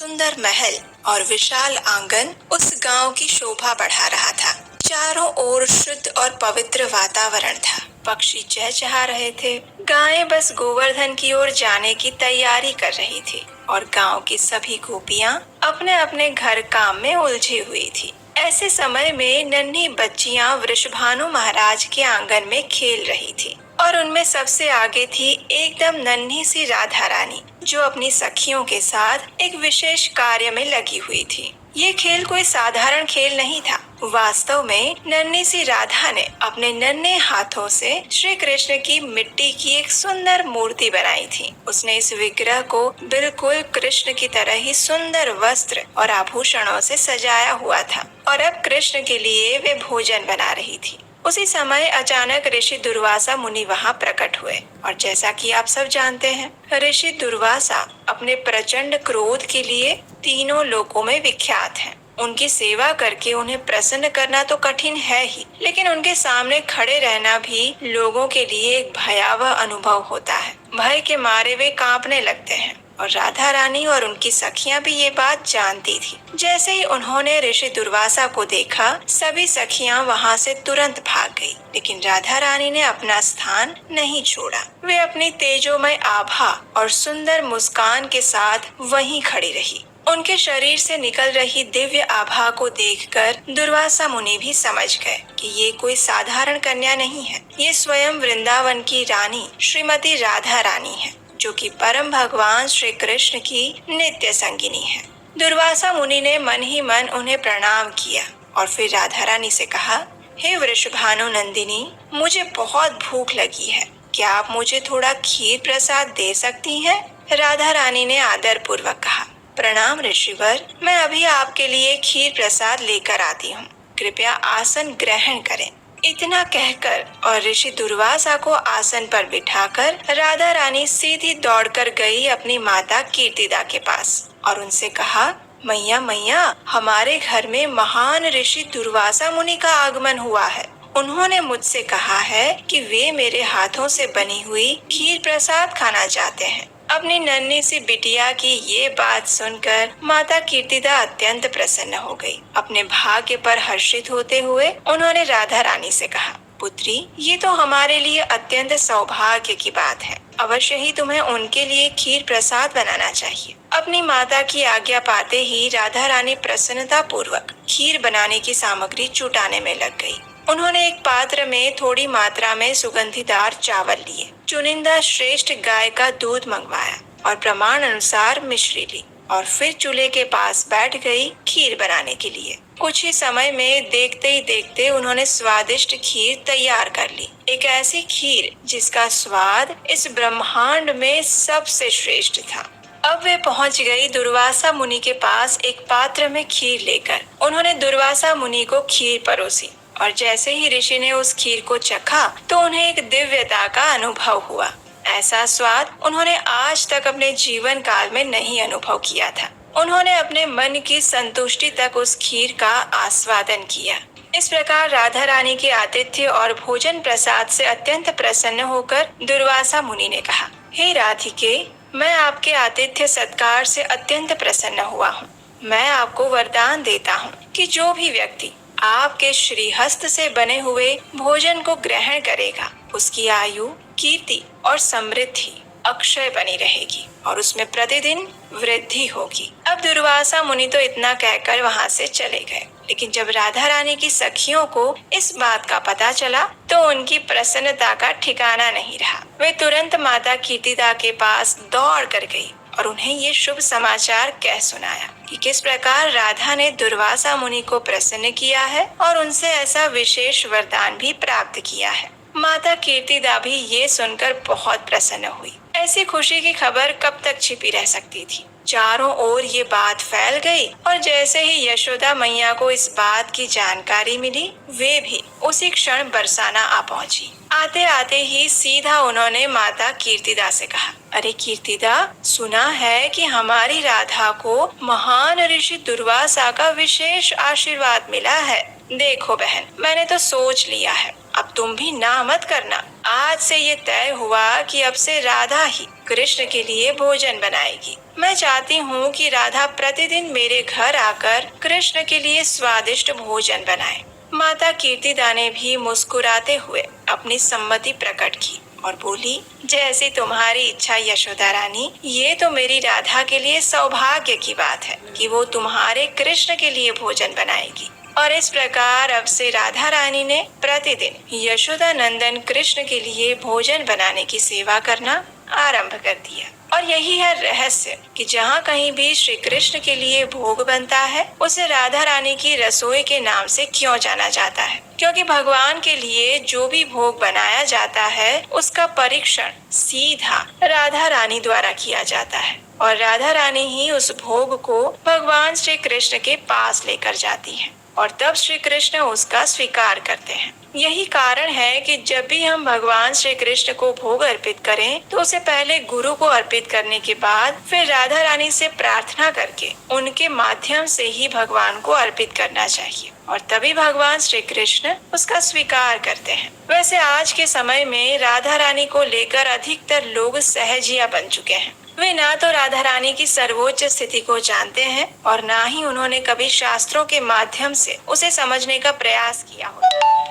सुंदर महल और विशाल आंगन उस गांव की शोभा बढ़ा रहा था। चारों ओर शुद्ध और पवित्र वातावरण था। पक्षी चहचहा रहे थे। गायें बस गोवर्धन की ओर जाने की तैयारी कर रही थी और गांव की सभी गोपियां अपने अपने घर काम में उलझी हुई थी। ऐसे समय में नन्ही बच्चियां वृषभानु महाराज के आंगन में खेल रही थी और उनमें सबसे आगे थी एकदम नन्ही सी राधा रानी, जो अपनी सखियों के साथ एक विशेष कार्य में लगी हुई थी। ये खेल कोई साधारण खेल नहीं था। वास्तव में नन्ही सी राधा ने अपने नन्हे हाथों से श्री कृष्ण की मिट्टी की एक सुंदर मूर्ति बनाई थी। उसने इस विग्रह को बिल्कुल कृष्ण की तरह ही सुंदर वस्त्र और आभूषणों से सजाया हुआ था और अब कृष्ण के लिए वे भोजन बना रही थी। उसी समय अचानक ऋषि दुर्वासा मुनि वहां प्रकट हुए और जैसा कि आप सब जानते हैं, ऋषि दुर्वासा अपने प्रचंड क्रोध के लिए तीनों लोकों में विख्यात हैं। उनकी सेवा करके उन्हें प्रसन्न करना तो कठिन है ही, लेकिन उनके सामने खड़े रहना भी लोगों के लिए एक भयावह अनुभव होता है। भय के मारे वे कांपने लगते हैं और राधा रानी और उनकी सखियां भी ये बात जानती थी। जैसे ही उन्होंने ऋषि दुर्वासा को देखा, सभी सखियां वहां से तुरंत भाग गई, लेकिन राधा रानी ने अपना स्थान नहीं छोड़ा। वे अपनी तेजोमय आभा और सुंदर मुस्कान के साथ वहीं खड़ी रही। उनके शरीर से निकल रही दिव्य आभा को देखकर दुर्वासा मुनि भी समझ गए कि ये कोई साधारण कन्या नहीं है। ये स्वयं वृंदावन की रानी श्रीमती राधा रानी है, जो कि परम भगवान श्री कृष्ण की नित्य संगिनी है। दुर्वासा मुनि ने मन ही मन उन्हें प्रणाम किया और फिर राधा रानी से कहा, हे वृषभानु नंदिनी, मुझे बहुत भूख लगी है। क्या आप मुझे थोड़ा खीर प्रसाद दे सकती हैं? राधा रानी ने आदर पूर्वक कहा, प्रणाम ऋषिवर, मैं अभी आपके लिए खीर प्रसाद लेकर आती हूँ। कृपया आसन ग्रहण करें। इतना कहकर और ऋषि दुर्वासा को आसन पर बिठाकर राधा रानी सीधी दौड़कर गई अपनी माता कीर्तिदा के पास और उनसे कहा, मैया मैया, हमारे घर में महान ऋषि दुर्वासा मुनि का आगमन हुआ है। उन्होंने मुझसे कहा है कि वे मेरे हाथों से बनी हुई खीर प्रसाद खाना चाहते हैं। अपनी नन्ही सी बिटिया की ये बात सुनकर माता कीर्तिदा अत्यंत प्रसन्न हो गई। अपने भाग्य पर हर्षित होते हुए उन्होंने राधा रानी से कहा, पुत्री, ये तो हमारे लिए अत्यंत सौभाग्य की बात है। अवश्य ही तुम्हें उनके लिए खीर प्रसाद बनाना चाहिए। अपनी माता की आज्ञा पाते ही राधा रानी प्रसन्नता पूर्वक खीर बनाने की सामग्री जुटाने में लग गई। उन्होंने एक पात्र में थोड़ी मात्रा में सुगंधीदार चावल लिए, चुनिंदा श्रेष्ठ गाय का दूध मंगवाया और प्रमाण अनुसार मिश्री ली और फिर चूल्हे के पास बैठ गई खीर बनाने के लिए। कुछ ही समय में देखते ही देखते उन्होंने स्वादिष्ट खीर तैयार कर ली। एक ऐसी खीर जिसका स्वाद इस ब्रह्मांड में सबसे श्रेष्ठ था। अब वे पहुंच गई दुर्वासा मुनि के पास एक पात्र में खीर लेकर। उन्होंने दुर्वासा मुनि को खीर परोसी और जैसे ही ऋषि ने उस खीर को चखा तो उन्हें एक दिव्यता का अनुभव हुआ। ऐसा स्वाद उन्होंने आज तक अपने जीवन काल में नहीं अनुभव किया था। उन्होंने अपने मन की संतुष्टि तक उस खीर का आस्वादन किया। इस प्रकार राधा रानी के आतिथ्य और भोजन प्रसाद से अत्यंत प्रसन्न होकर दुर्वासा मुनि ने कहा, हे राधिके, मैं आपके आतिथ्य सत्कार से अत्यंत प्रसन्न हुआ हूँ। मैं आपको वरदान देता हूँ कि जो भी व्यक्ति आपके श्रीहस्त से बने हुए भोजन को ग्रहण करेगा, उसकी आयु, कीर्ति और समृद्धि अक्षय बनी रहेगी और उसमें प्रतिदिन वृद्धि होगी। अब दुर्वासा मुनि तो इतना कहकर वहां से चले गए, लेकिन जब राधा रानी की सखियों को इस बात का पता चला तो उनकी प्रसन्नता का ठिकाना नहीं रहा। वे तुरंत माता कीर्तिदा के पास दौड़ कर गई और उन्हें ये शुभ समाचार कह सुनाया कि किस प्रकार राधा ने दुर्वासा मुनि को प्रसन्न किया है और उनसे ऐसा विशेष वरदान भी प्राप्त किया है। माता कीर्तिदा भी ये सुनकर बहुत प्रसन्न हुई। ऐसी खुशी की खबर कब तक छिपी रह सकती थी। चारों ओर ये बात फैल गई और जैसे ही यशोदा मैया को इस बात की जानकारी मिली, वे भी उसी क्षण बरसाना आ पहुंची। आते आते ही सीधा उन्होंने माता कीर्तिदा से कहा, अरे कीर्तिदा, सुना है कि हमारी राधा को महान ऋषि दुर्वासा का विशेष आशीर्वाद मिला है। देखो बहन, मैंने तो सोच लिया है, अब तुम भी ना मत करना। आज से ये तय हुआ कि अब से राधा ही कृष्ण के लिए भोजन बनाएगी। मैं चाहती हूँ कि राधा प्रतिदिन मेरे घर आकर कृष्ण के लिए स्वादिष्ट भोजन बनाए। माता कीर्तिदा ने भी मुस्कुराते हुए अपनी सम्मति प्रकट की और बोली, जैसी तुम्हारी इच्छा यशोदा रानी। ये तो मेरी राधा के लिए सौभाग्य की बात है कि वो तुम्हारे कृष्ण के लिए भोजन बनाएगी। और इस प्रकार अब से राधा रानी ने प्रतिदिन यशोदा नंदन कृष्ण के लिए भोजन बनाने की सेवा करना आरंभ कर दिया। और यही है रहस्य कि जहाँ कहीं भी श्री कृष्ण के लिए भोग बनता है, उसे राधा रानी की रसोई के नाम से क्यों जाना जाता है? क्योंकि भगवान के लिए जो भी भोग बनाया जाता है, उसका परीक्षण सीधा राधा रानी द्वारा किया जाता है और राधा रानी ही उस भोग को भगवान श्री कृष्ण के पास लेकर जाती है और तब श्री कृष्ण उसका स्वीकार करते हैं। यही कारण है कि जब भी हम भगवान श्री कृष्ण को भोग अर्पित करें, तो उसे पहले गुरु को अर्पित करने के बाद फिर राधा रानी से प्रार्थना करके उनके माध्यम से ही भगवान को अर्पित करना चाहिए और तभी भगवान श्री कृष्ण उसका स्वीकार करते हैं। वैसे आज के समय में राधा रानी को लेकर अधिकतर लोग सहजिया बन चुके हैं। वे ना तो राधा रानी की सर्वोच्च स्थिति को जानते हैं और ना ही उन्होंने कभी शास्त्रों के माध्यम से उसे समझने का प्रयास किया हो।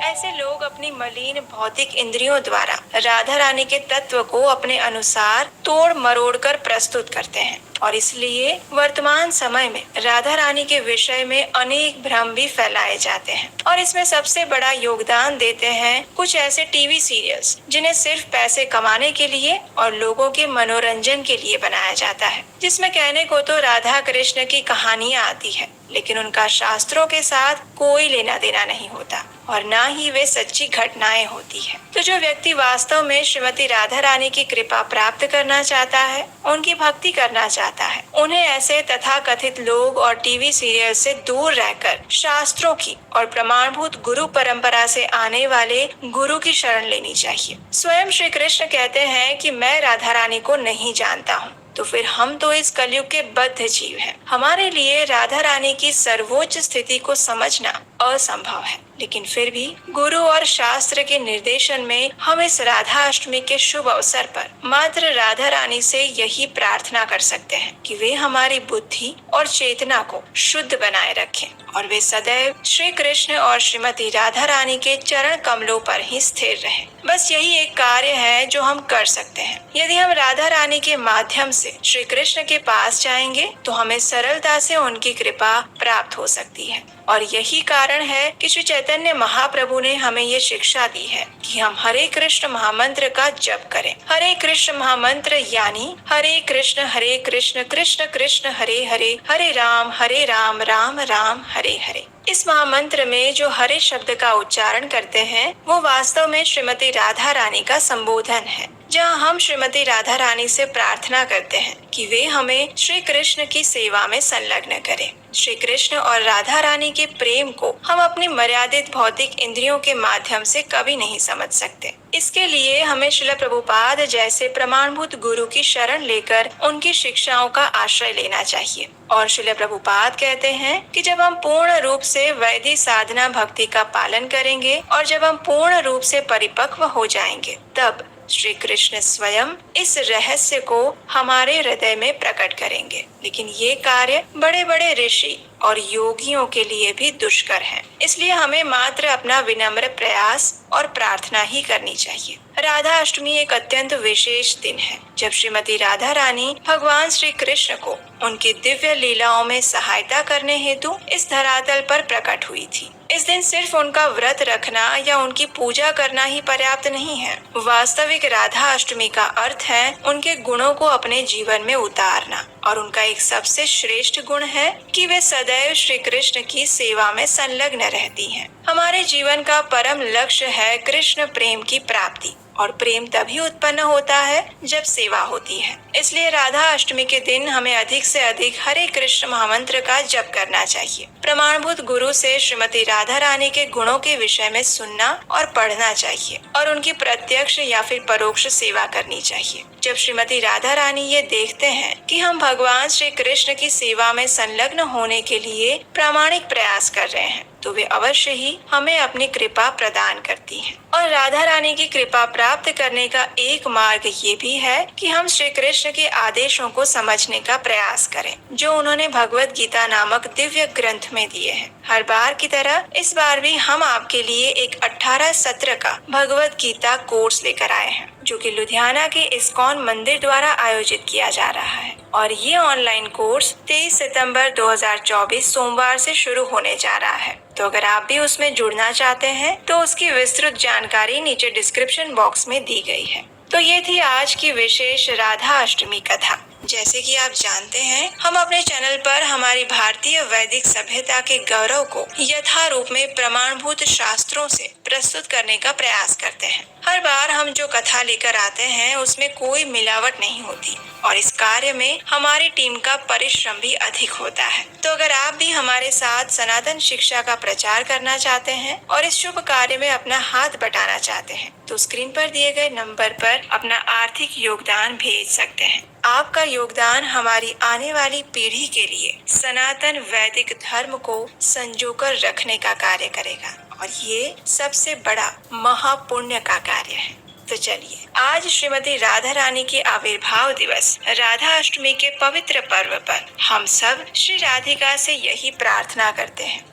ऐसे लोग अपनी मलिन भौतिक इंद्रियों द्वारा राधा रानी के तत्व को अपने अनुसार तोड़ मरोड़ कर प्रस्तुत करते हैं और इसलिए वर्तमान समय में राधा रानी के विषय में अनेक भ्रम भी फैलाए जाते हैं और इसमें सबसे बड़ा योगदान देते हैं कुछ ऐसे टीवी सीरियल्स जिन्हें सिर्फ पैसे कमाने के लिए और लोगों के मनोरंजन के लिए बनाया जाता है, जिसमें कहने को तो राधा कृष्ण की कहानियां आती है, लेकिन उनका शास्त्रों के साथ कोई लेना देना नहीं होता और ना ही वे सच्ची घटनाएं होती है। तो जो व्यक्ति वास्तव में श्रीमती राधा रानी की कृपा प्राप्त करना चाहता है, उनकी भक्ति करना चाहता है, उन्हें ऐसे तथाकथित लोग और टीवी सीरियल से दूर रहकर शास्त्रों की और प्रमाणभूत गुरु परंपरा से आने वाले गुरु की शरण लेनी चाहिए। स्वयं श्री कृष्ण कहते हैं कि मैं राधा रानी को नहीं जानता हूँ, तो फिर हम तो इस कलयुग के बद्ध जीव हैं। हमारे लिए राधा रानी की सर्वोच्च स्थिति को समझना असंभव है, लेकिन फिर भी गुरु और शास्त्र के निर्देशन में हम इस राधा अष्टमी के शुभ अवसर पर मात्र राधा रानी से यही प्रार्थना कर सकते हैं कि वे हमारी बुद्धि और चेतना को शुद्ध बनाए रखें और वे सदैव श्री कृष्ण और श्रीमती राधा रानी के चरण कमलों पर ही स्थिर रहें। बस यही एक कार्य है जो हम कर सकते हैं। यदि हम राधा रानी के माध्यम से श्री कृष्ण के पास जाएंगे, तो हमें सरलता से उनकी कृपा प्राप्त हो सकती है और यही कारण है कि श्री चैतन्य महाप्रभु ने हमें ये शिक्षा दी है कि हम हरे कृष्ण महामंत्र का जप करें। हरे कृष्ण महामंत्र यानी हरे कृष्ण कृष्ण कृष्ण हरे हरे, हरे राम राम राम हरे हरे। इस महामंत्र में जो हरे शब्द का उच्चारण करते हैं, वो वास्तव में श्रीमती राधा रानी का संबोधन है, जहाँ हम श्रीमती राधा रानी से प्रार्थना करते हैं कि वे हमें श्री कृष्ण की सेवा में संलग्न करें। श्री कृष्ण और राधा रानी के प्रेम को हम अपनी मर्यादित भौतिक इंद्रियों के माध्यम से कभी नहीं समझ सकते। इसके लिए हमें श्रील प्रभुपाद जैसे प्रमाणभूत गुरु की शरण लेकर उनकी शिक्षाओं का आश्रय लेना चाहिए। और श्रील प्रभुपाद कहते हैं कि जब हम पूर्ण रूप से वैदिक साधना भक्ति का पालन करेंगे और जब हम पूर्ण रूप से परिपक्व हो जाएंगे, तब श्री कृष्ण स्वयं इस रहस्य को हमारे हृदय में प्रकट करेंगे। लेकिन ये कार्य बड़े बड़े ऋषि और योगियों के लिए भी दुष्कर है, इसलिए हमें मात्र अपना विनम्र प्रयास और प्रार्थना ही करनी चाहिए। राधा अष्टमी एक अत्यंत विशेष दिन है, जब श्रीमती राधा रानी भगवान श्री कृष्ण को उनकी दिव्य लीलाओं में सहायता करने हेतु इस धरातल पर प्रकट हुई थी। इस दिन सिर्फ उनका व्रत रखना या उनकी पूजा करना ही पर्याप्त नहीं है। वास्तविक राधा अष्टमी का अर्थ है उनके गुणों को अपने जीवन में उतारना, और उनका एक सबसे श्रेष्ठ गुण है कि वे सदैव श्री कृष्ण की सेवा में संलग्न रहती हैं। हमारे जीवन का परम लक्ष्य है कृष्ण प्रेम की प्राप्ति, और प्रेम तभी उत्पन्न होता है जब सेवा होती है। इसलिए राधा अष्टमी के दिन हमें अधिक से अधिक हरे कृष्ण महामंत्र का जप करना चाहिए। प्रमाणभूत गुरु से श्रीमती राधा रानी के गुणों के विषय में सुनना और पढ़ना चाहिए और उनकी प्रत्यक्ष या फिर परोक्ष सेवा करनी चाहिए। जब श्रीमती राधा रानी ये देखते हैं कि हम भगवान श्री कृष्ण की सेवा में संलग्न होने के लिए प्रामाणिक प्रयास कर रहे हैं, तो वे अवश्य ही हमें अपनी कृपा प्रदान करती हैं। और राधा रानी की कृपा प्राप्त करने का एक मार्ग ये भी है कि हम श्री कृष्ण के आदेशों को समझने का प्रयास करें, जो उन्होंने भगवत गीता नामक दिव्य ग्रंथ में दिए हैं। हर बार की तरह इस बार भी हम आपके लिए एक 18 सत्र का भगवत गीता कोर्स लेकर आए हैं, जो कि लुधियाना के इस्कॉन मंदिर द्वारा आयोजित किया जा रहा है। और ये ऑनलाइन कोर्स 23 सितंबर 2024 सोमवार से शुरू होने जा रहा है। तो अगर आप भी उसमें जुड़ना चाहते हैं तो उसकी विस्तृत जानकारी नीचे डिस्क्रिप्शन बॉक्स में दी गई है। तो ये थी आज की विशेष राधा अष्टमी कथा। जैसे कि आप जानते हैं, हम अपने चैनल पर हमारी भारतीय वैदिक सभ्यता के गौरव को यथारूप में प्रमाणभूत शास्त्रों से प्रस्तुत करने का प्रयास करते हैं। हर बार हम जो कथा लेकर आते हैं उसमें कोई मिलावट नहीं होती और इस कार्य में हमारी टीम का परिश्रम भी अधिक होता है। तो अगर आप भी हमारे साथ सनातन शिक्षा का प्रचार करना चाहते हैं और इस शुभ कार्य में अपना हाथ बटाना चाहते हैं, तो स्क्रीन पर दिए गए नंबर पर अपना आर्थिक योगदान भेज सकते हैं। आपका योगदान हमारी आने वाली पीढ़ी के लिए सनातन वैदिक धर्म को संजोकर रखने का कार्य करेगा और ये सबसे बड़ा महापुण्य का कार्य है। तो चलिए, आज श्रीमती राधा रानी के आविर्भाव दिवस राधा अष्टमी के पवित्र पर्व पर हम सब श्री राधिका से यही प्रार्थना करते हैं